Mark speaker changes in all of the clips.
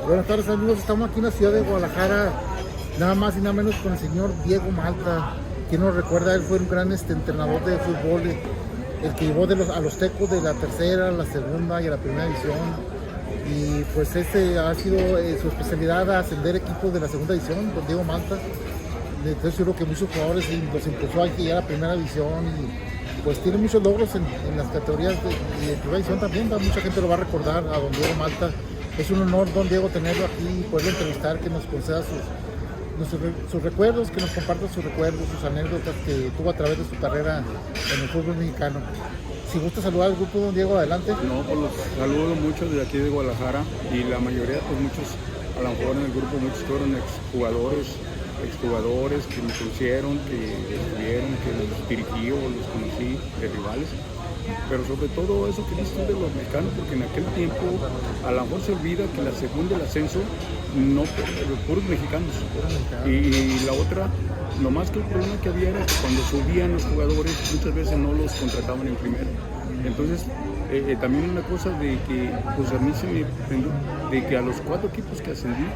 Speaker 1: Buenas tardes amigos, estamos aquí en la ciudad de Guadalajara, nada más y nada menos con el señor Diego Malta. Quien nos recuerda, él fue un gran entrenador de fútbol, el que llevó a los Tecos de la tercera, la segunda y a la primera división. Y pues ha sido su especialidad ascender equipos de la segunda división, don Diego Malta. Entonces yo creo que muchos jugadores los impulsó a llegar a la primera división y pues tiene muchos logros en las categorías de primera división también. Mucha gente lo va a recordar a don Diego Malta. Es un honor, don Diego, tenerlo aquí y poderlo entrevistar, que nos conceda sus recuerdos, que nos comparta sus recuerdos, sus anécdotas que tuvo a través de su carrera en el fútbol mexicano. Si gusta saludar al grupo, don Diego, adelante.
Speaker 2: No, pues los saludo mucho desde aquí de Guadalajara y la mayoría, pues muchos, a lo mejor en el grupo, muchos fueron exjugadores que me conocieron, que estuvieron, que los dirigí o los conocí de rivales. Pero sobre todo eso que dices tú de los mexicanos, porque en aquel tiempo a lo mejor se olvida que la segunda, el ascenso, no, puros mexicanos. Y la otra, lo más que el problema que había era que cuando subían los jugadores, muchas veces no los contrataban en primera. Entonces, también una cosa de que, pues a mí se me prendió, de que a los 4 equipos que ascendí,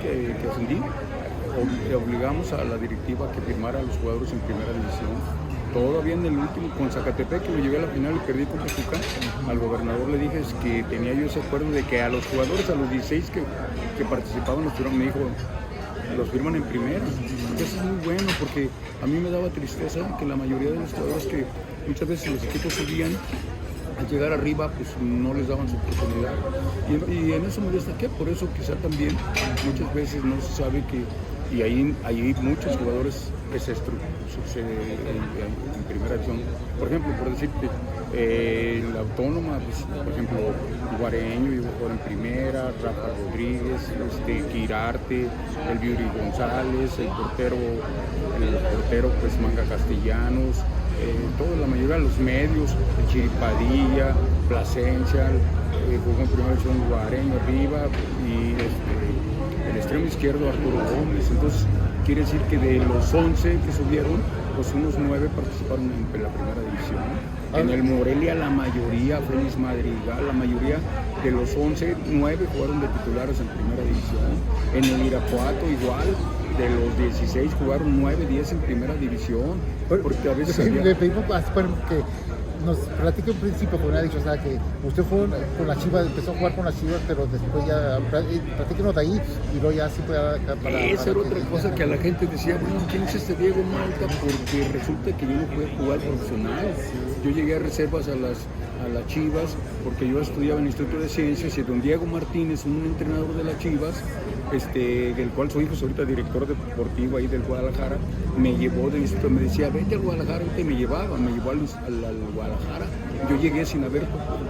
Speaker 2: obligamos a la directiva a que firmara a los jugadores en primera división. Todavía en el último con Zacatepec, que lo llegué a la final y perdí con Pachuca, al gobernador le dije que tenía yo ese acuerdo de que a los jugadores, a los 16 que participaban, me dijo, los firman en primera. Eso es muy bueno porque a mí me daba tristeza que la mayoría de los jugadores que muchas veces los equipos subían, al llegar arriba pues no les daban su oportunidad y en eso me destaqué, por eso quizá también muchas veces no se sabe que, y ahí muchos jugadores que se en primera división. Por ejemplo, por decirte, la Autónoma, pues, por ejemplo, Guareño llegó a jugar en primera, Rafa Rodríguez, Quirarte, el Viuri González, el portero pues Manga Castellanos, toda la mayoría de los medios, el Chiripadilla, Plasencia, jugó en primera división Guareño arriba y el extremo izquierdo Arturo Gómez. Entonces quiere decir que de los 11 que subieron, pues unos 9 participaron en la primera división. En el Morelia la mayoría, Félix Madrigal, la mayoría de los 11, 9 jugaron de titulares en primera división. En el Irapuato igual, de los 16 jugaron 9, 10 en primera división. Porque a veces
Speaker 1: le pedimos que nos platique un principio, como me ha dicho, o sea, que usted fue con las Chivas, empezó a jugar con las Chivas, pero después ya, platíquenos de ahí y luego ya siempre para...
Speaker 2: Esa era otra cosa que a la gente decía, bueno, ¿quién es este Diego Malta? Porque resulta que yo no pude jugar profesional. Yo llegué a reservas a las Chivas, porque yo estudiaba en el Instituto de Ciencias y don Diego Martínez, un entrenador de las Chivas, del cual su hijo es ahorita director deportivo ahí del Guadalajara, me llevó del instituto, me decía, vete al Guadalajara, me llevó al Guadalajara. Yo llegué sin haber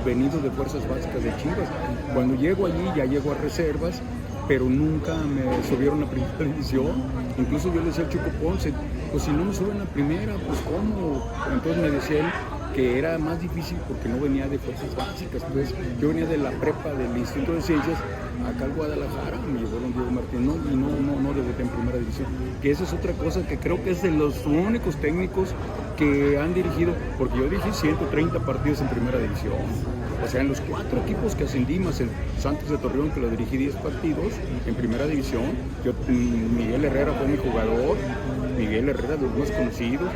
Speaker 2: venido de fuerzas básicas de Chivas. Cuando llego allí, ya llego a reservas, pero nunca me subieron a primera división. Incluso yo le decía al Chico Ponce, pues si no me suben a primera, pues ¿cómo? Entonces me decía él que era más difícil porque no venía de fuerzas básicas. Entonces yo venía de la prepa del Instituto de Ciencias acá al Guadalajara, me llevó don Diego Martín, no debuté en primera división, que esa es otra cosa que creo que es de los únicos técnicos que han dirigido, porque yo dije 130 partidos en primera división. O sea, en los 4 equipos que ascendí, más el Santos de Torreón, que lo dirigí 10 partidos en primera división. Miguel Herrera fue mi jugador, Miguel Herrera de los más conocidos,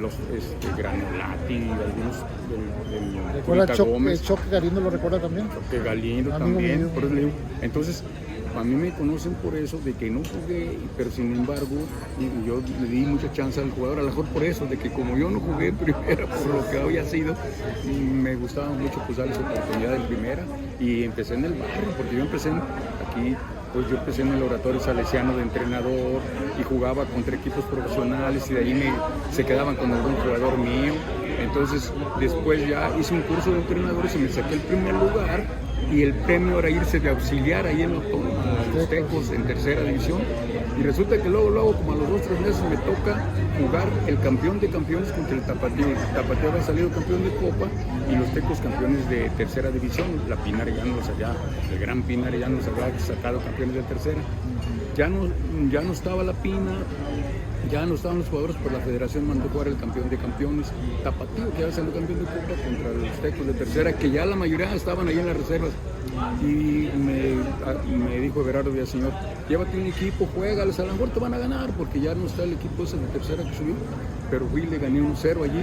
Speaker 2: los Granolati, algunos del
Speaker 1: el Choque Galindo, ¿lo recuerda también?
Speaker 2: Choque Galindo también, por eso le digo. Entonces, a mí me conocen por eso, de que no jugué, pero sin embargo, yo le di mucha chance al jugador, a lo mejor por eso, de que como yo no jugué en primera, por lo que había sido, me gustaba mucho pues darles oportunidad en primera, y empecé en el barrio, porque yo empecé aquí. Pues yo empecé en el Oratorio Salesiano de entrenador y jugaba contra equipos profesionales y de ahí se quedaban con algún jugador mío. Entonces después ya hice un curso de entrenadores y me saqué el primer lugar y el premio era irse de auxiliar ahí en los Tecos en tercera división. Y resulta que luego como a los 2 o 3 meses me toca jugar el campeón de campeones contra el Tapatío. El Tapatío había salido campeón de Copa y los Tecos campeones de tercera división. La Pinar ya no los había, el Gran Pinar ya nos había sacado campeones de tercera. Ya no estaba la Pina, ya no estaban los jugadores, por la federación mandó jugar el campeón de campeones, Tapatío, que había salido campeón de Copa contra los Tecos de tercera, que ya la mayoría estaban ahí en las reservas. y me dijo Everardo Villaseñor, llévate un equipo, juégales, a lo mejor te van a ganar, porque ya no está el equipo ese de tercera que subió. Pero fui y le gané 1-0 allí,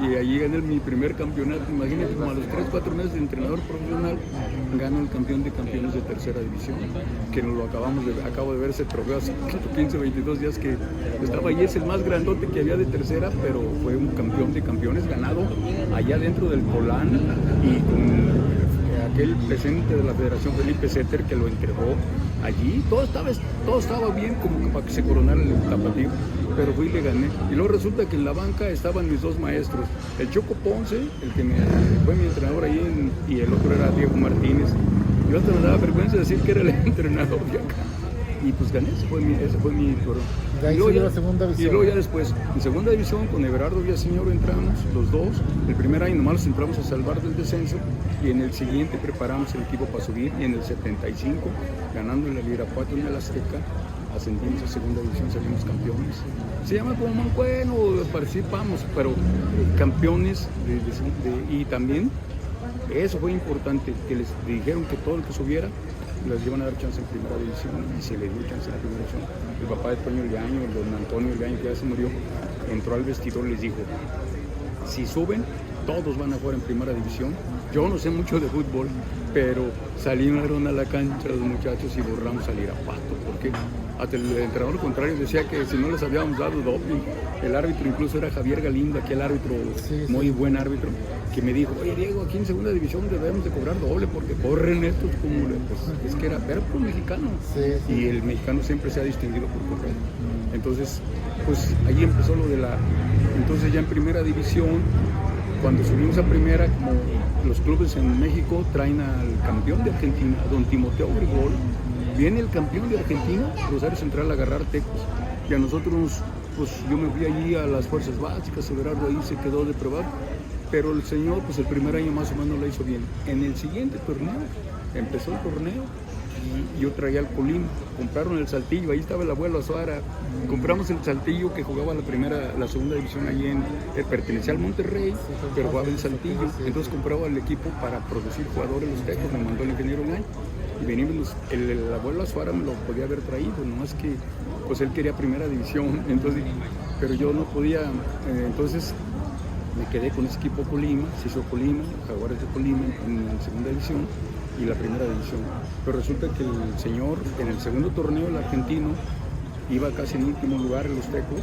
Speaker 2: y allí gané mi primer campeonato. Imagínate, como a los 3-4 meses de entrenador profesional, gano el campeón de campeones de tercera división, que nos lo acabo de ver ese trofeo hace 15, 22 días que estaba allí, es el más grandote que había de tercera, pero fue un campeón de campeones ganado allá dentro del Colán y con aquel presidente de la Federación, Felipe Setter, que lo entregó allí. Todo estaba bien como que para que se coronara el tapatío, pero fui y le gané. Y luego resulta que en la banca estaban mis dos maestros, el Choco Ponce, el que fue mi entrenador ahí, y el otro era Diego Martínez. Yo hasta me daba vergüenza decir que era el entrenador de acá. Y pues gané, ese fue mi torneo.
Speaker 1: Y ahí subió a segunda división.
Speaker 2: Y luego ya después, en segunda división, con Everardo Villaseñor entramos, los dos. El primer año nomás los entramos a salvar del descenso, y en el siguiente preparamos el equipo para subir, y en el 75, ganando el Irapuato en el Azteca, ascendimos a segunda división, salimos campeones. Se llama como Mancueno, participamos, pero campeones y también, eso fue importante, que les dijeron que todo el que subiera les iban a dar chance en primera división, y se le dio chance en la primera división. El papá de Toño Leaño, el don Antonio Leaño, que ya se murió, entró al vestidor y les dijo, si suben, todos van a jugar en primera división. Yo no sé mucho de fútbol, pero salieron a la cancha los muchachos y borramos al Irapuato, porque hasta el entrenador contrario decía que si no les habíamos dado doping. El árbitro incluso era Javier Galindo, aquel árbitro, muy buen árbitro, que me dijo, oye Diego, aquí en segunda división debemos de cobrar doble porque corren estos como... Pues es que era por mexicano, y el mexicano siempre se ha distinguido por correr. Entonces, pues ahí empezó lo de la... Entonces ya en primera división, cuando subimos a primera, como los clubes en México traen al campeón de Argentina, don Timoteo Grigol, viene el campeón de Argentina, Rosario Central, a agarrar Tecos, y a nosotros, pues yo me fui allí a las fuerzas básicas, Everardo ahí se quedó de probar, pero el señor, pues el primer año más o menos lo hizo bien. En el siguiente torneo, empezó el torneo, y yo traía al Colima, compraron el Saltillo, ahí estaba el abuelo Azuara, compramos el Saltillo que jugaba la segunda división allí pertenecía al Monterrey, pero jugaba en Saltillo, entonces compraba el equipo para producir jugadores los Tecos, me mandó el ingeniero Ngay, y venimos, el abuelo Azuara me lo podía haber traído, nomás que pues él quería primera división, entonces, pero yo no podía, entonces me quedé con ese equipo Colima, se hizo Colima, Jaguares de Colima en la segunda división y la primera división. Pero resulta que el señor en el segundo torneo, el argentino, iba casi en último lugar en los Tecos,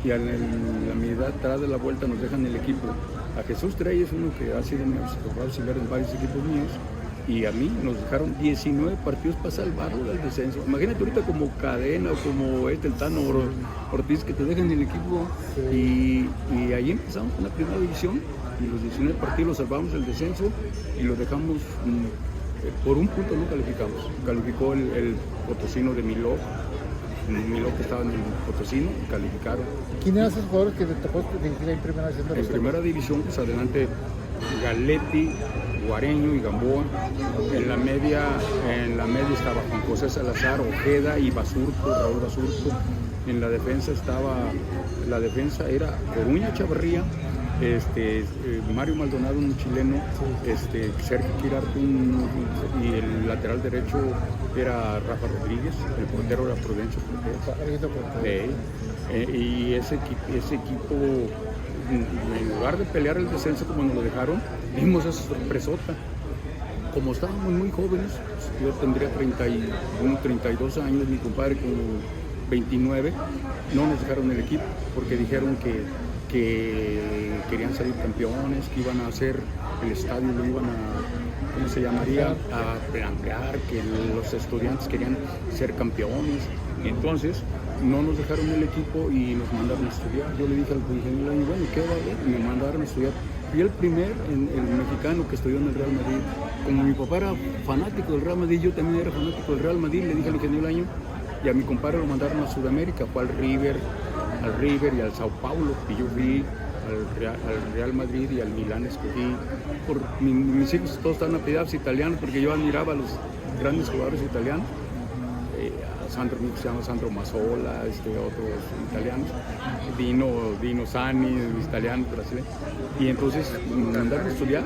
Speaker 2: y a la mitad atrás de la vuelta nos dejan el equipo a Jesús Treyes, uno que ha sido mi auxiliar en varios equipos míos, y a mí nos dejaron 19 partidos para salvarlo del descenso. Imagínate ahorita como Cadena o como el Tano Ortiz, que te dejan el equipo, y ahí empezamos con la primera división, y los 19 partidos los salvamos del descenso y los dejamos, por un punto no calificamos. Calificó el Potosino de Miló que estaba en el Potosino, calificaron.
Speaker 1: ¿Quién eran esos jugadores que te tocó dirigir en primera división?
Speaker 2: En primera división, pues adelante Galetti, Guareño y Gamboa. En la media estaba Juan José Salazar, Ojeda y Basurto, Raúl Basurto. En la defensa era Coruña Chavarría, Mario Maldonado, un chileno, Sergio Quirarte, y el lateral derecho era Rafa Rodríguez, el portero era Prudencio Cortés. Y ese equipo, en lugar de pelear el descenso como nos lo dejaron, vimos esa sorpresota. Como estábamos muy jóvenes, yo tendría 31, 32 años, mi compadre con 29, no nos dejaron el equipo porque dijeron que querían salir campeones, que iban a hacer el estadio, lo iban a, ¿cómo se llamaría?, a ampliar, que los estudiantes querían ser campeones. Entonces no nos dejaron el equipo y nos mandaron a estudiar. Yo le dije al ingeniero, bueno, ¿qué va a haber? Y me mandaron a estudiar. Fui el primer el mexicano que estudió en el Real Madrid. Como mi papá era fanático del Real Madrid, yo también era fanático del Real Madrid, le dije al ingeniero Año, y a mi compadre lo mandaron a Sudamérica, fue al River y al Sao Paulo, y yo fui al Real Madrid y al Milán, escogí. Mis hijos todos están apellidados italianos porque yo admiraba a los grandes jugadores italianos. Sandro, se llama Sandro Mazzola, otros italianos, Dino Sani, italianos, brasileños. Y entonces me mandaron a estudiar,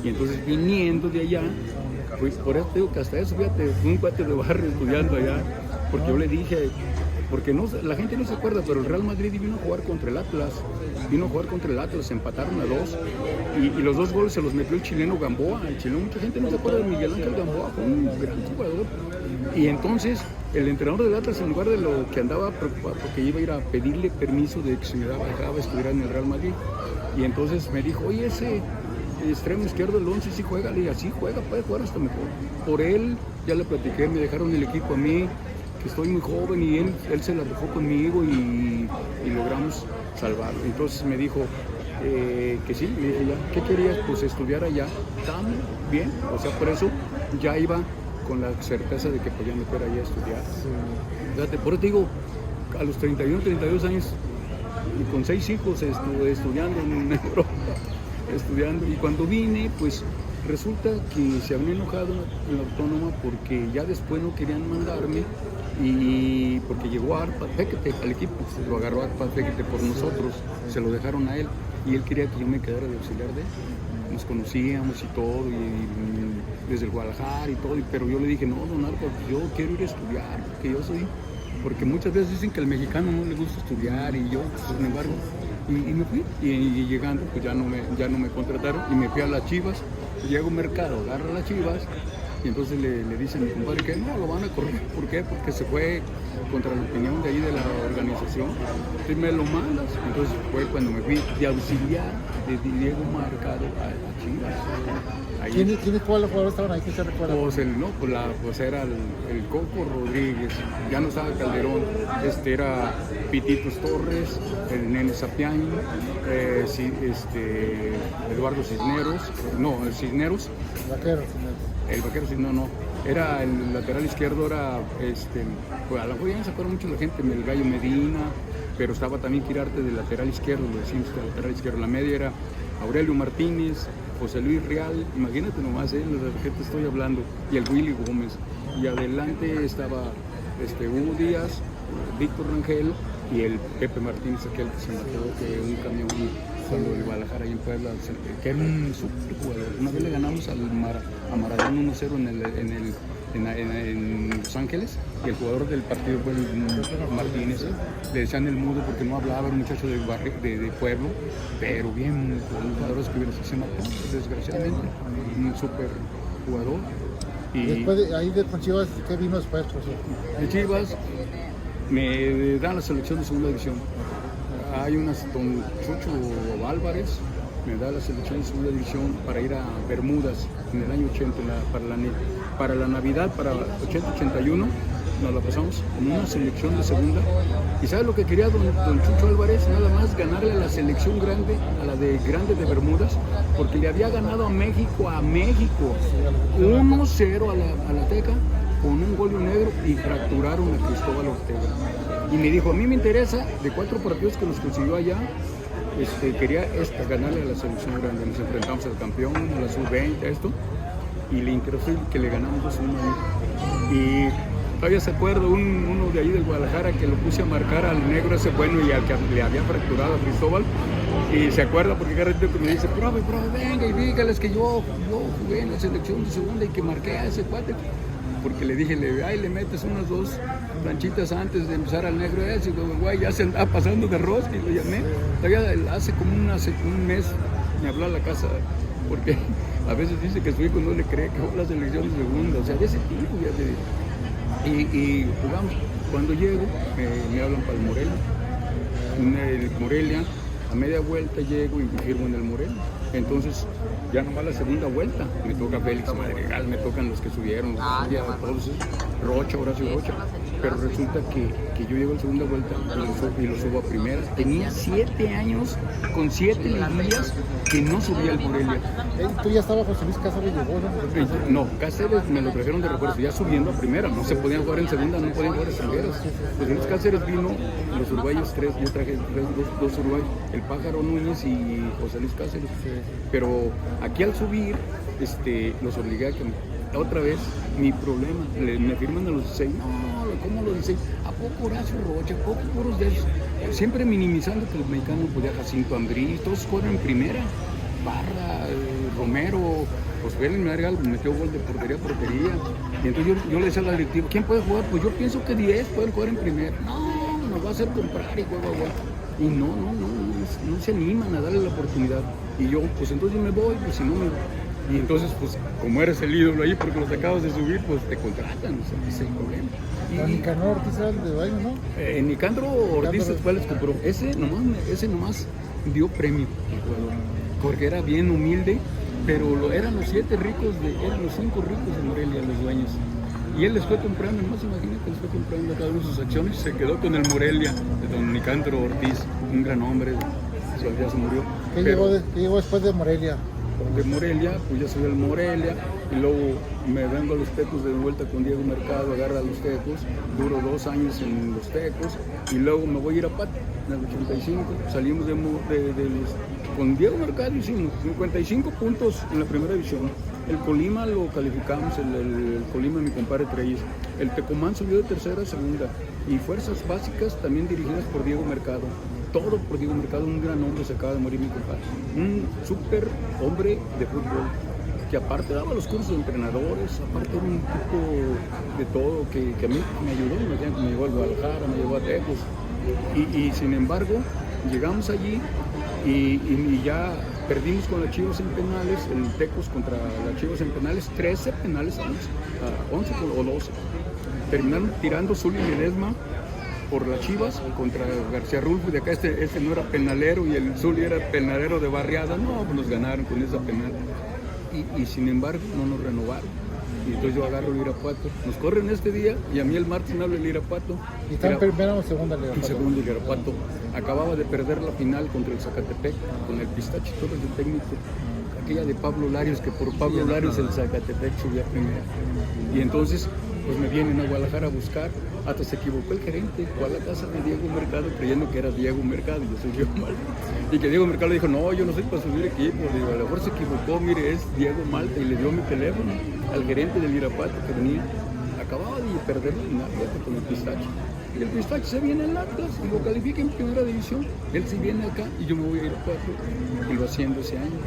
Speaker 2: y entonces viniendo de allá, Pues por eso te digo que hasta eso, fíjate, un cuate de barrio estudiando allá, porque yo le dije, porque no, la gente no se acuerda, pero el Real Madrid vino a jugar contra el Atlas, empataron a 2, y los 2 goles se los metió el chileno Gamboa. El chileno, mucha gente no se acuerda de Miguel Ángel Gamboa, fue un gran jugador. Y entonces el entrenador del Atlas, en lugar de lo que andaba preocupado, porque iba a ir a pedirle permiso de que se me dejaba estudiar en el Real Madrid, y entonces me dijo, oye, ese extremo izquierdo del 11 sí juega, le dije, así juega, puede jugar hasta mejor. Por él ya le platiqué, me dejaron el equipo a mí, que estoy muy joven, y él se la dejó conmigo y logramos salvarlo. Entonces me dijo que sí, le dije ya, ¿qué querías? Pues estudiar allá. Estamos bien, o sea, por eso ya iba con la certeza de que podía meter allá a estudiar. Fíjate, por eso te digo, a los 31, 32 años, y con 6 hijos estuve estudiando en Europa, y cuando vine, pues resulta que se habían enojado en la Autónoma porque ya después no querían mandarme, y porque llegó Arpad Fekete al equipo, lo agarró Arpad Fekete por nosotros, se lo dejaron a él, y él quería que yo me quedara de auxiliar de él. Nos conocíamos y todo, y desde el Guadalajara y todo, pero yo le dije, no, don Arpad, yo quiero ir a estudiar, porque muchas veces dicen que al mexicano no le gusta estudiar, y yo, sin embargo, y me fui, y llegando, pues ya no me contrataron, y me fui a las Chivas. Llego a un mercado, agarro las Chivas, y entonces le dice a mi compadre que no, lo van a correr. ¿Por qué? Porque se fue contra la opinión de ahí de la organización. Entonces me lo mandas. Entonces fue cuando me fui de auxiliar de Diego Mercado a Chivas.
Speaker 1: ¿Quiénes todos los jugadores estaban ahí? ¿Qué se recuerda?
Speaker 2: Pues era el Coco Rodríguez, ya no estaba Calderón, era Pititos Torres, el Nene Sapián, Eduardo Cisneros, el Cisneros. El vaquero Cisneros, no. Era el lateral izquierdo, pues a lo mejor ya no se acuerda mucho la gente, el Gallo Medina, pero estaba también Quirarte del lateral izquierdo, lo decimos que el lateral izquierdo. La media era Aurelio Martínez, José Luis Real, imagínate nomás, de la que te estoy hablando, y el Willy Gómez. Y adelante estaba Hugo Díaz, Víctor Rangel y el Pepe Martínez, aquel que se mató de un camión cuando el Guadalajara ahí en Puebla, que era un super jugador. Una vez le ganamos a Maradona 1-0 en Los Ángeles, y el jugador del partido fue el Martínez. Le decían el mudo porque no hablaba, un muchacho del barrio, de pueblo, pero bien, un jugador que se mató, desgraciadamente, un super jugador. Y
Speaker 1: después ahí con Chivas, ¿qué vino después, profesor?
Speaker 2: De Chivas me dan la selección de segunda división. Hay don Chucho Álvarez, me da la selección de segunda división para ir a Bermudas en el año 80, para la Navidad, para 80-81, nos la pasamos en una selección de segunda. ¿Y sabes lo que quería don Chucho Álvarez? Nada más ganarle a la selección grande, a la de grande de Bermudas, porque le había ganado a México 1-0 a la Azteca, con un gol negro, y fracturaron a Cristóbal Ortega. Y me dijo, a mí me interesa, de 4 partidos que los consiguió allá, quería ganarle a la selección grande. Nos enfrentamos al campeón, a la sub-20, y le interesó que le ganamos 2-1. Y todavía se acuerda uno de ahí del Guadalajara que lo puse a marcar al negro ese bueno, y al que le había fracturado a Cristóbal. Y se acuerda porque cada ratito que me dice, profe, venga y dígales que yo jugué en la selección de segunda y que marqué a ese cuate. Porque le dije, le metes unas 2 planchitas antes de empezar al negro ese, güey, ya se andaba pasando de rosca, y lo llamé. Todavía hace como un mes me habló a la casa, porque a veces dice que su hijo no le cree que fue la selección de segunda, o sea, de ese tipo ya te digo. Y jugamos. Cuando llego, me hablan para el Morelia, a media vuelta llego y firmo en el Morelia. Entonces, ya nomás la segunda vuelta, me toca Félix Madrigal, me tocan los que subieron, todos, Horacio Rocha, pero resulta que yo llego a la segunda vuelta y lo subo a primera. Tenía 7 años, con 7 liguillas, que no subía al Morelia.
Speaker 1: ¿Tú ya estabas José Luis Cáceres llegó, no?
Speaker 2: No, Cáceres me lo trajeron de refuerzo, ya subiendo a primera, no se podían jugar en segunda, no podían jugar extranjeros. José Luis Cáceres vino, los uruguayos 3, yo traje 2 uruguayos, el Pájaro Núñez y José Luis Cáceres. Pero aquí al subir, los obligué a que otra vez mi problema, me firman a los 16, no, ¿cómo los 16? ¿A poco Horacio Rocha? ¿A poco puros de esos? Siempre minimizando que el mexicano podía, Jacinto Ambriz, todos juegan en primera, Barra, Romero, pues fue el Margal, metió gol de portería a portería. Y entonces yo le decía al directivo, ¿quién puede jugar? Pues yo pienso que 10 pueden jugar en primera. No, nos va a hacer comprar y juega. Y no se animan a darle la oportunidad. Y yo, pues entonces yo me voy, pues si no me... Y entonces, pues como eres el ídolo ahí porque los acabas de subir, pues te contratan, o sea, ese es el problema.
Speaker 1: Y Nicanor Ortiz era el de baño, ¿no?
Speaker 2: Nicandro Ortiz después les compró. Ese nomás dio premio al jugador, porque era bien humilde, pero eran los 5 ricos de Morelia, los dueños. Y él les fue comprando, nomás imagínate, les fue comprando cada uno de sus acciones y se quedó con el Morelia, de don Nicandro Ortiz, un gran hombre, ya se murió.
Speaker 1: ¿Qué llegó después de Morelia?
Speaker 2: De Morelia, pues ya soy del Morelia, y luego me vengo a los Tecos de vuelta con Diego Mercado, agarra a los Tecos, duro 2 años en los Tecos, y luego me voy a Irapuato, en el 85, salimos con Diego Mercado hicimos 55 puntos en la primera división. El Colima lo calificamos, el Colima mi compadre Treyes. El Tecomán subió de tercera a segunda, y fuerzas básicas también dirigidas por Diego Mercado. Todo por Diego Mercado, un gran hombre, se acaba de morir mi compadre. Un súper hombre de fútbol, que aparte daba los cursos de entrenadores, aparte era un tipo de todo, que a mí me ayudó, me llevó al Guadalajara, me llevó a Tecos. Y sin embargo, llegamos allí y ya perdimos con las Chivas en penales, el Tecos contra las Chivas en penales, 13 penales a 11 o 12. Terminaron tirando Zuli Ledesma por las Chivas contra García Rulfo, y de acá este no era penalero y el Zuli era penalero de barriada. No, pues nos ganaron con esa penal. Y sin embargo no nos renovaron. Y entonces yo agarro el Irapuato. Nos corren este día y a mí el martes me habla el Irapuato.
Speaker 1: ¿Y está en primera o segunda el Irapuato?
Speaker 2: En segunda el Irapuato. Acababa de perder la final contra el Zacatepec con el Pistache Torres de técnico. Aquella de Pablo Larios, que por Pablo Larios el Zacatepec subía primera. Y entonces pues me vienen a Guadalajara a buscar. Hasta se equivocó el gerente, fue a la casa de Diego Mercado creyendo que era Diego Mercado, y yo soy yo mal. Y que Diego Mercado le dijo, no, yo no soy para subir equipo. Digo, a lo mejor se equivocó, mire, es Diego Malta, y le dio mi teléfono al gerente del Irapuato que venía. Acababa de perder la final con el Pistache. Y el Pistache se viene al Atlas y lo califica en primera división. Él se viene acá y yo me voy a Irapuato, y lo haciendo ese año.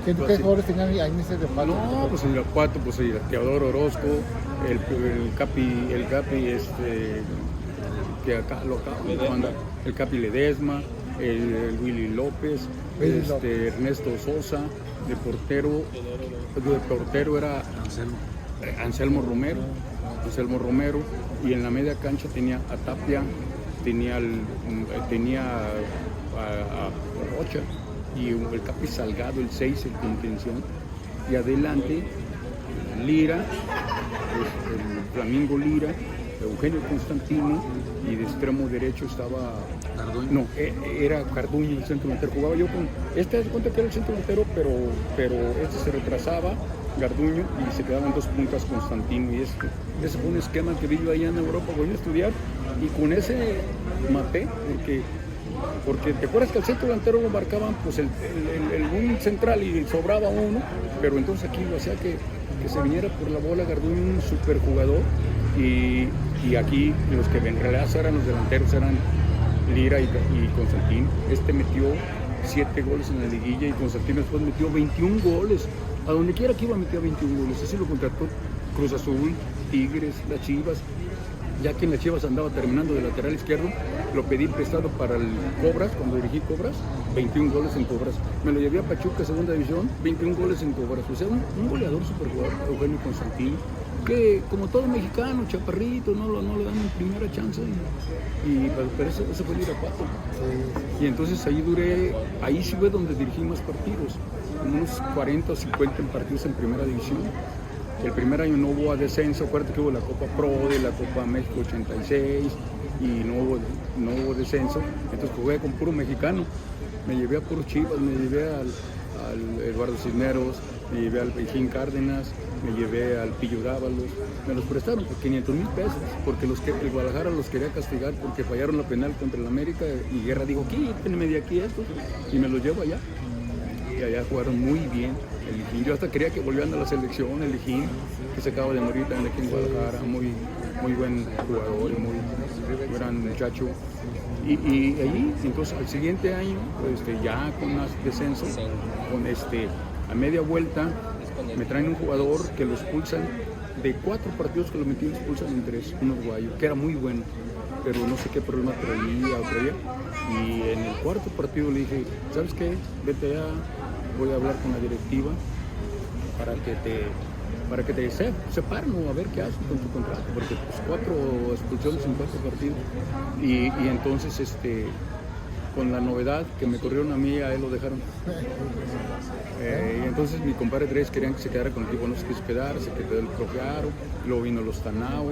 Speaker 1: ¿Qué jugadores tenían ahí en ese Irapuato?
Speaker 2: No, pues el Irapuato, pues el Teodoro Orozco, el Capi, que acá lo acaba de mandar, el Capi Ledesma, el Willy López, Ernesto Sosa, de portero era Anselmo Romero, y en la media cancha tenía a Tapia, tenía a Rocha, y el Capi Salgado, el 6, el contención, y adelante Lira, el Flamingo Lira, Eugenio Constantino, y de extremo derecho estaba Garduño. No, era Garduño el centro delantero. Jugaba yo con este, de cuenta que era el centro delantero, pero este se retrasaba, Garduño, y se quedaban 2 puntas Constantino. Y ese fue un esquema que vi yo allá en Europa, voy a estudiar, y con ese maté, porque te acuerdas que al centro delantero lo marcaban pues un central y sobraba uno, pero entonces aquí lo hacía que se viniera por la bola Garduño, un super jugador, y aquí los que en realidad eran los delanteros eran Lira y Constantino. Metió 7 goles en la liguilla, y Constantino después metió 21 goles. A donde quiera que iba metía 21 goles. Así lo contrató Cruz Azul, Tigres, las Chivas. Ya que en las Chivas andaba terminando de lateral izquierdo, lo pedí prestado para el Cobras, cuando dirigí Cobras, 21 goles en Cobras. Me lo llevé a Pachuca, segunda división, 21 goles en Cobras. O sea, un goleador super jugador, Eugenio Constantino, que como todo mexicano, chaparrito, no le dan en primera chance. Pero eso fue el Irapuato. Y entonces ahí sí fue donde dirigí más partidos, como unos 40 o 50 partidos en primera división. El primer año no hubo descenso, acuérdate que hubo la Copa Pro de la Copa México 86 y no hubo descenso, entonces jugué con puro mexicano, me llevé a puros Chivas, me llevé al Eduardo Cisneros, me llevé al Bejín Cárdenas, me llevé al Pillo Dávalos, me los prestaron por 500,000 pesos, porque el Guadalajara los quería castigar porque fallaron la penal contra el América, y Guerra dijo, quítenme de aquí estos, y me los llevo allá, y allá jugaron muy bien. El Hijín, yo hasta quería que volvieran a la selección, el Hijín, que se acaba de morir también aquí en Guadalajara, muy buen jugador y muy gran muchacho. Y allí, entonces al siguiente año, ya con más descenso, a media vuelta, me traen un jugador que lo expulsan, de 4 partidos que lo metí, lo expulsan en 3, un uruguayo, que era muy bueno, pero no sé qué problema traía. Y en el 4.º partido le dije, ¿sabes qué? Vete allá, voy a hablar con la directiva para que te separen o a ver qué hacen con tu contrato, porque pues 4 expulsiones en 4 partidos. Y entonces, con la novedad que me corrieron a mí, a él lo dejaron. Y entonces mi compadre Dres querían que se quedara con el equipo, no se quiso quedar, se quedó el profe Aro, luego vino los Tanao,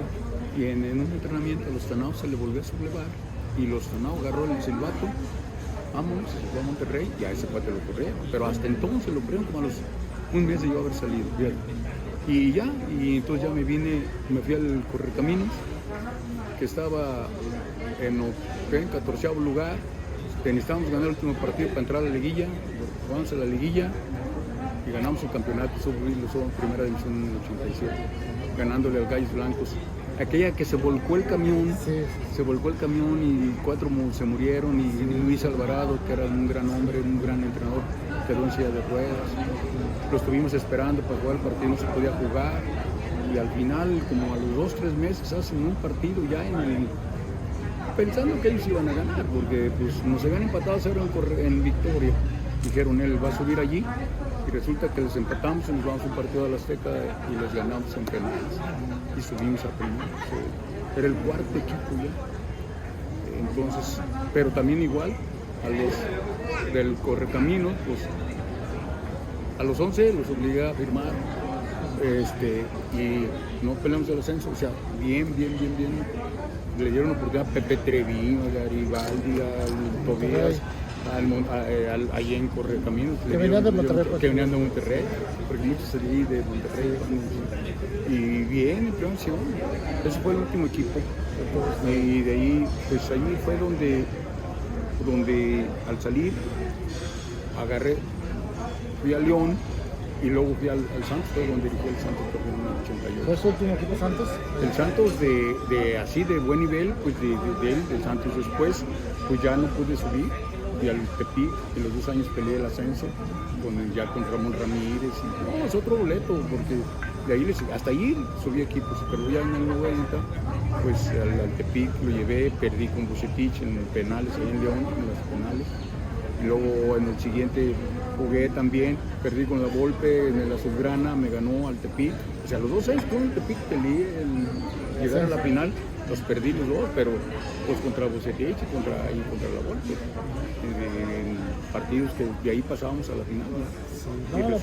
Speaker 2: y en un entrenamiento a los Tanao se le volvió a sublevar, y los Tanao agarró el silbato, vámonos, se fue a Monterrey, y a ese cuate lo corrieron, pero hasta entonces lo corrieron como a los un mes de yo haber salido, y ya, y entonces ya me fui al Correcaminos, que estaba en 14º lugar. Necesitábamos ganar el último partido para entrar a la liguilla, jugamos a la liguilla y ganamos el campeonato, en primera división en el 87, ganándole al Gallos Blancos. Aquella que se volcó el camión, y 4 se murieron, y Luis Alvarado, que era un gran hombre, un gran entrenador, quedó en silla de ruedas. Lo estuvimos esperando para jugar el partido, no se podía jugar, y al final, como a los 2-3 meses, hacen un partido ya pensando que ellos iban a ganar, porque pues, nos habían empatado a 0 en Victoria. Dijeron, él va a subir allí, y resulta que les empatamos y nos vamos a un partido de la Azteca y les ganamos en penales. Y subimos a primero. Era el 4.º equipo ya. Entonces, pero también igual, a los del Correcaminos, pues a los 11 los obligué a firmar, y no peleamos el ascenso, o sea, bien. Le dieron oportunidad a Pepe Treviño, a Garibaldi, al Tobías, allí en Correcaminos.
Speaker 1: Que venían de Monterrey.
Speaker 2: Porque muchos allí de Monterrey. Y bien, entonces, ese fue el último equipo. Y de ahí, pues allí fue donde al salir, fui a León, y luego fui al Santos, fue donde dirigí el Santos en el 88.
Speaker 1: ¿Fue su último equipo Santos?
Speaker 2: El Santos así de buen nivel, pues del Santos. Después, pues ya no pude subir, fui al Tepic, en los 2 años peleé el ascenso, con Ramón Ramírez, y no, es otro boleto, porque de ahí hasta ahí subí equipos, pero ya en el 90, pues al Tepic lo llevé, perdí con Bucetich en penales, ahí en León, en los penales. Y luego en el siguiente jugué también, perdí con la Volpe en el Azulgrana, me ganó al Tepic. O sea, los 2 años con el Tepic peleé llegar a la final, los perdí los 2, pero pues contra Bucetich y contra la Volpe. En partidos que de ahí pasábamos a la final, ¿no?
Speaker 1: Sí, no,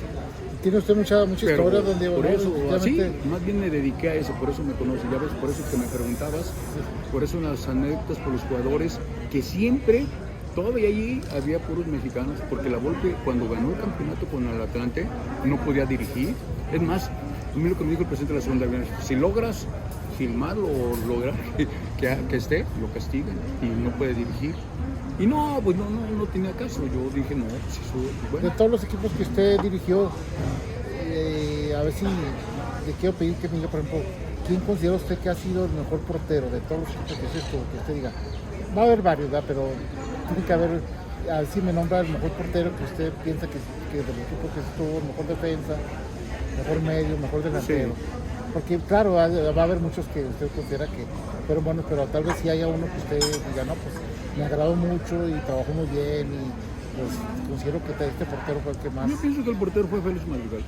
Speaker 1: tiene usted mucha historia donde...
Speaker 2: Por eso, así, más bien me dediqué a eso, por eso me conoce, ya ves, por eso que me preguntabas, por eso las anécdotas por los jugadores, que siempre... Todavía allí había puros mexicanos, porque la Volpe, cuando ganó el campeonato con el Atlante, no podía dirigir. Es más, a mí lo que me dijo el presidente de la segunda división, si logras filmarlo o lograr que esté, lo castigan y no puede dirigir. Y no, pues no tenía caso. Yo dije, no, pues eso, bueno.
Speaker 1: De todos los equipos que usted dirigió, a ver si le quiero pedir que me diga, por ejemplo, ¿quién considera usted que ha sido el mejor portero de todos los equipos que usted diga? Va a haber varios, ¿verdad? Pero tiene que haber, a ver si me nombra el mejor portero que usted piensa que del equipo que estuvo, mejor defensa, mejor medio, mejor delantero. Sí. Porque claro, va a haber muchos que usted considera que fueron buenos, pero tal vez si haya uno que usted diga, no, pues me agradó mucho y trabajó muy bien, y pues considero que este portero fue el que más...
Speaker 2: Yo pienso que el portero fue Félix Madrigal.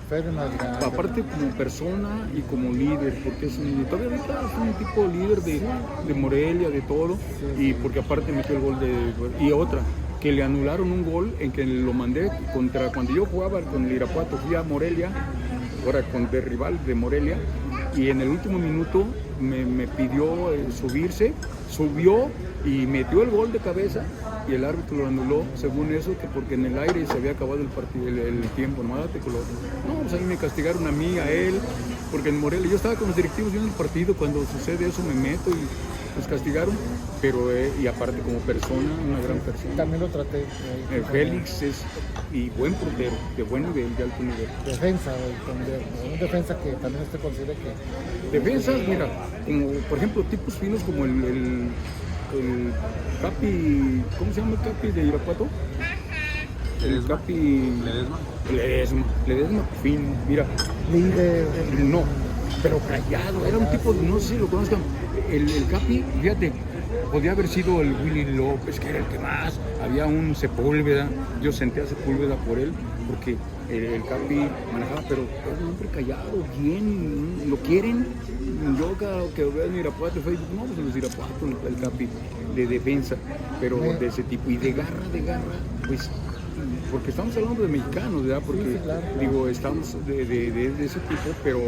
Speaker 2: Aparte como persona y como líder, porque todavía es un tipo líder de Morelia, de todo, sí. Y porque aparte metió el gol y otra, que le anularon un gol en que lo mandé cuando yo jugaba con el Irapuato, fui a Morelia, ahora de rival de Morelia, y en el último minuto me pidió subirse, subió y metió el gol de cabeza, y el árbitro lo anuló, según eso, que porque en el aire se había acabado el partido, el tiempo, nomás date color. No, pues ahí me castigaron a mí, a él, porque en Morelia, yo estaba con los directivos viendo el partido, cuando sucede eso me meto y los castigaron, pero y aparte como persona, una gran persona.
Speaker 1: También lo traté.
Speaker 2: Félix es y buen portero, de buen nivel, de alto nivel.
Speaker 1: Defensa, un defensa que también usted considera que...
Speaker 2: Defensas, mira, como por ejemplo tipos finos como el Capi, ¿cómo se llama el Capi de Irapuato? el Capi Ledesma, fin, mira,
Speaker 1: Líder.
Speaker 2: no, pero callado, era un tipo, no sé si lo conozcan, el Capi, fíjate, podía haber sido el Willy López, que era el que más, había un Sepúlveda, yo senté a Sepúlveda por él, porque el Capi manejaba, pero era un hombre callado, bien, lo quieren. Yo cada que veo en Irapuato, Facebook, no, pues en los Irapuato, el Capi de defensa, pero de ese tipo, y de garra, pues, porque estamos hablando de mexicanos, ¿verdad? Porque,
Speaker 1: sí, claro.
Speaker 2: digo, estamos de ese tipo, pero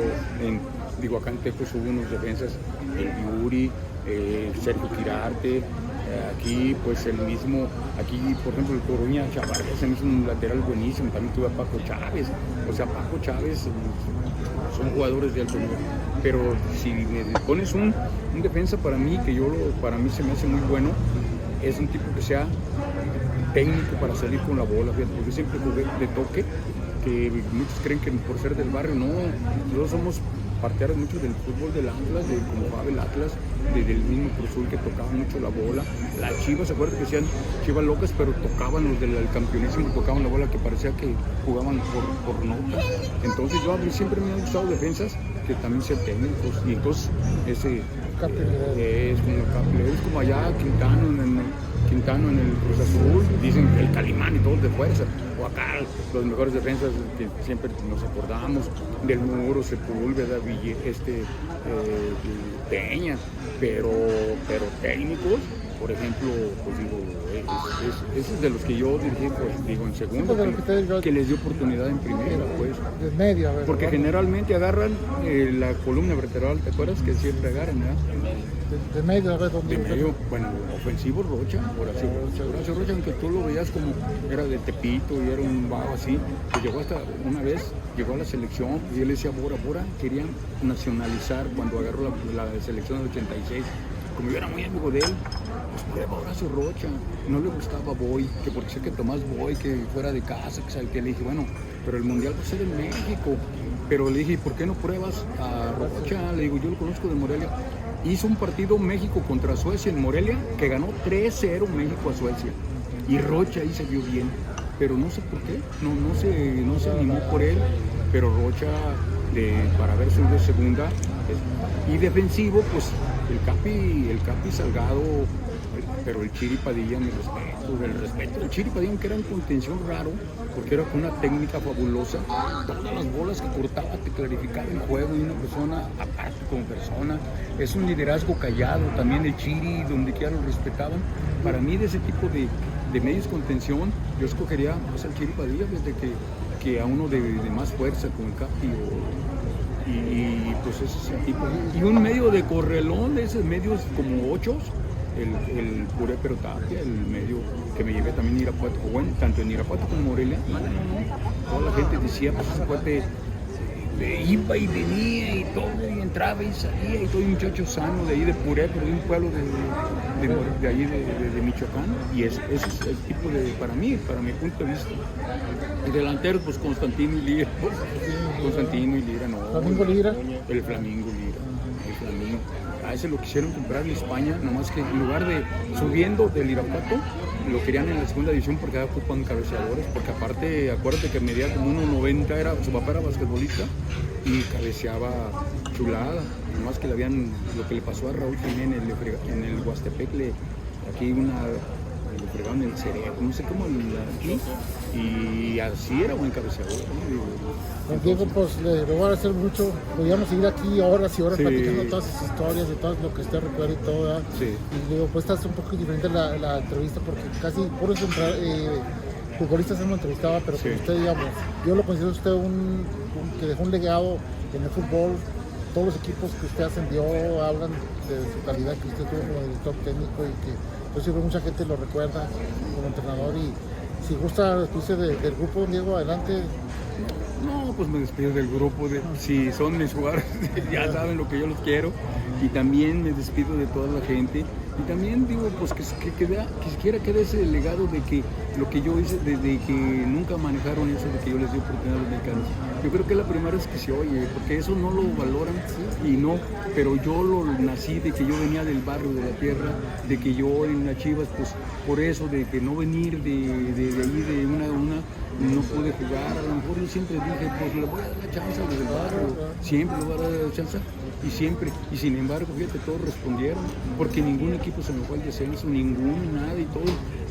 Speaker 2: digo, acá en Tecos hubo unos defensas, el Yuri, Sergio Quirarte, aquí pues el mismo, aquí por ejemplo el Coruña Chavarría, ese mismo un lateral buenísimo, también tuve a Paco Chávez, o sea, Paco Chávez son jugadores de alto nivel, pero si me pones un defensa para mí, para mí se me hace muy bueno, es un tipo que sea técnico para salir con la bola, fíjate, porque yo siempre jugué de toque, que muchos creen que por ser del barrio, no, nosotros somos partidarios mucho del fútbol del Atlas, de como jugaba el Atlas, del mismo Cruzul que tocaba mucho la bola, las Chivas, ¿se acuerdan que decían Chivas locas? Pero tocaban los del campeonísimo, tocaban la bola que parecía que jugaban por nota, entonces a mí siempre me han gustado defensas que también sean técnicos, y entonces ese es como allá Quintano en el Cruz Azul, dicen el Calimán y todos de fuerza, o acá los mejores defensas que siempre nos acordamos, del Muro, Sepúlveda, Peña, pero técnicos, por ejemplo, pues digo, esos de los que yo dirigí, pues digo, en segundo, que les dio oportunidad en primera, pues.
Speaker 1: De medio, a ver,
Speaker 2: porque generalmente agarran la columna vertebral, ¿te acuerdas? Que siempre agarran, ¿verdad?
Speaker 1: De medio, a ver, ¿dónde?
Speaker 2: De medio, bueno, ofensivo Rocha, Horacio Rocha, aunque tú lo veías como era de Tepito y era un vago así, pues llegó hasta una vez, llegó a la selección y él decía, Bora, querían nacionalizar cuando agarró la selección del 86, como yo era muy amigo de él, pues prueba Horacio Rocha, no le gustaba Boy, que porque sé que Tomás Boy, que fuera de casa, que le dije, bueno, pero el mundial va a ser en México, pero le dije, ¿por qué no pruebas a Rocha? Le digo, yo lo conozco de Morelia. Hizo un partido México contra Suecia en Morelia que ganó 3-0 México a Suecia y Rocha ahí se vio bien, pero no sé por qué, no se animó por él, pero Rocha para haber sido de segunda y defensivo, pues el Capi Salgado, pero el Chiri Padilla, mi respeto, el Chiri Padilla, que era un contención raro, porque era con una técnica fabulosa, todas las bolas que cortaba te clarificaba el juego, y una persona, aparte como persona, es un liderazgo callado, también el Chiri, donde quiera lo respetaban. Para mí, de ese tipo de medios contención, yo escogería más al Chiri Padilla, desde que a uno de más fuerza, como el Capi, y pues ese es el tipo. Y un medio de correlón, de esos medios como ochos, el Puré Pero Tapia, el medio que me llevé también a Irapuato, bueno, tanto en Irapuato como en Morelia, toda la gente decía, pues ese cuate iba y venía y todo, y entraba y salía, y todo un muchacho sano de ahí de Puré, pero de un pueblo de ahí de Michoacán, y ese es el tipo para mi punto de vista. Y delanteros, pues Constantino y Lira, no.
Speaker 1: ¿Flamingo Lira?
Speaker 2: El Flamingo Lira, el Flamingo. A ese lo quisieron comprar en España, nomás que en lugar de subiendo del Irapuato, lo querían en la segunda división porque ahora ocupan cabeceadores, porque aparte, acuérdate que medía como 1.90, su papá era basquetbolista y cabeceaba chulada, nomás que lo que le pasó a Raúl Jiménez en el Huastepec, aquí le fregaron el cerebro, no sé cómo aquí, y así era buen cabeceador, ¿no?
Speaker 1: Don Diego, pues le voy a agradecer mucho, podríamos seguir aquí horas y horas platicando todas sus historias, de todo lo que usted recuerda y todo, ¿verdad? Sí. Y digo, pues esta es un poco diferente la entrevista, porque casi puros futbolistas hemos entrevistado, pero con usted, digamos, yo lo considero usted que dejó un legado en el fútbol. Todos los equipos que usted ascendió hablan de su calidad que usted tuvo como director técnico, y que yo siempre mucha gente lo recuerda como entrenador. Y si gusta despedirse del grupo, Diego, adelante.
Speaker 2: No, pues me despido del grupo, si son mis jugadores, ya saben lo que yo los quiero, y también me despido de toda la gente, y también digo, pues que siquiera quede ese legado de que lo que yo hice, desde que nunca manejaron eso de que yo les di oportunidad a los mexicanos, Yo creo que la primera vez que se oye, porque eso no lo valoran y no, pero yo lo nací de que yo venía del barrio, de la tierra, de que yo en las Chivas, pues por eso, de que no venir de ahí, de una, no pude jugar, a lo mejor yo siempre dije, pues le voy a dar la chance a los del barrio, siempre le voy a dar la chance. Y siempre, y sin embargo, fíjate, todos respondieron, porque ningún equipo se me fue al descenso, ninguno, nada, y todos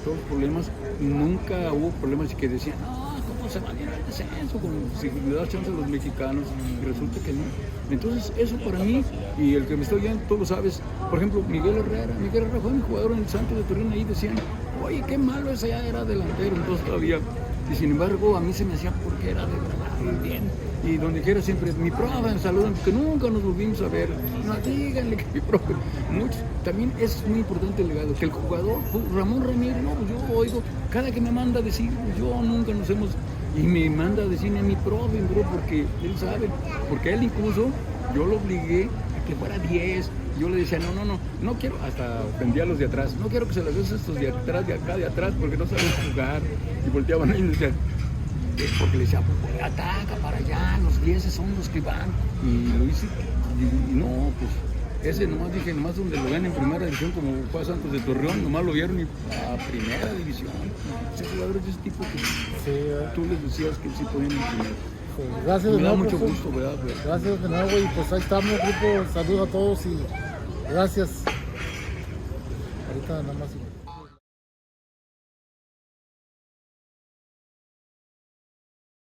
Speaker 2: los problemas, nunca hubo problemas que decían, no, ¿cómo se va a ir al descenso? Como si le das chance a los mexicanos, y resulta que no. Entonces, eso para mí, y el que me estoy oyendo, tú lo sabes, por ejemplo, Miguel Herrera fue mi jugador en el Santos de Torreón, ahí decían, oye, qué malo ese, ya era delantero, entonces todavía, y sin embargo, a mí se me hacía porque era de verdad, bien. Y donde quiera siempre, mi profe, saludan, porque nunca nos volvimos a ver. No, díganle que mi profe, muchos. También es muy importante el legado, que el jugador, Ramón Ramírez, no, yo oigo, cada que me manda a decir, yo nunca nos hemos, y me manda a decirme a mi profe, bro, porque él sabe, porque él incluso, yo lo obligué a que fuera 10. Yo le decía, no quiero, hasta ofendía a los de atrás, no quiero que se las des a estos de atrás, de acá, de atrás, porque no saben jugar. Y volteaban ahí y me decían, porque le decía, ataca para allá, los 10 son los que van. Y lo hice, y no, pues ese nomás dije, nomás donde lo ven en primera división, como fue a Santos de Torreón, nomás lo vieron a primera división. Ese jugador de ese tipo que tú les decías que sí podían en primera.
Speaker 1: Gracias
Speaker 2: Me
Speaker 1: de
Speaker 2: da
Speaker 1: nuevo.
Speaker 2: mucho
Speaker 1: Profe.
Speaker 2: gusto, ¿verdad?
Speaker 1: Gracias de nuevo, y pues ahí estamos, grupo. Saludos a todos y gracias. Ahorita nada más.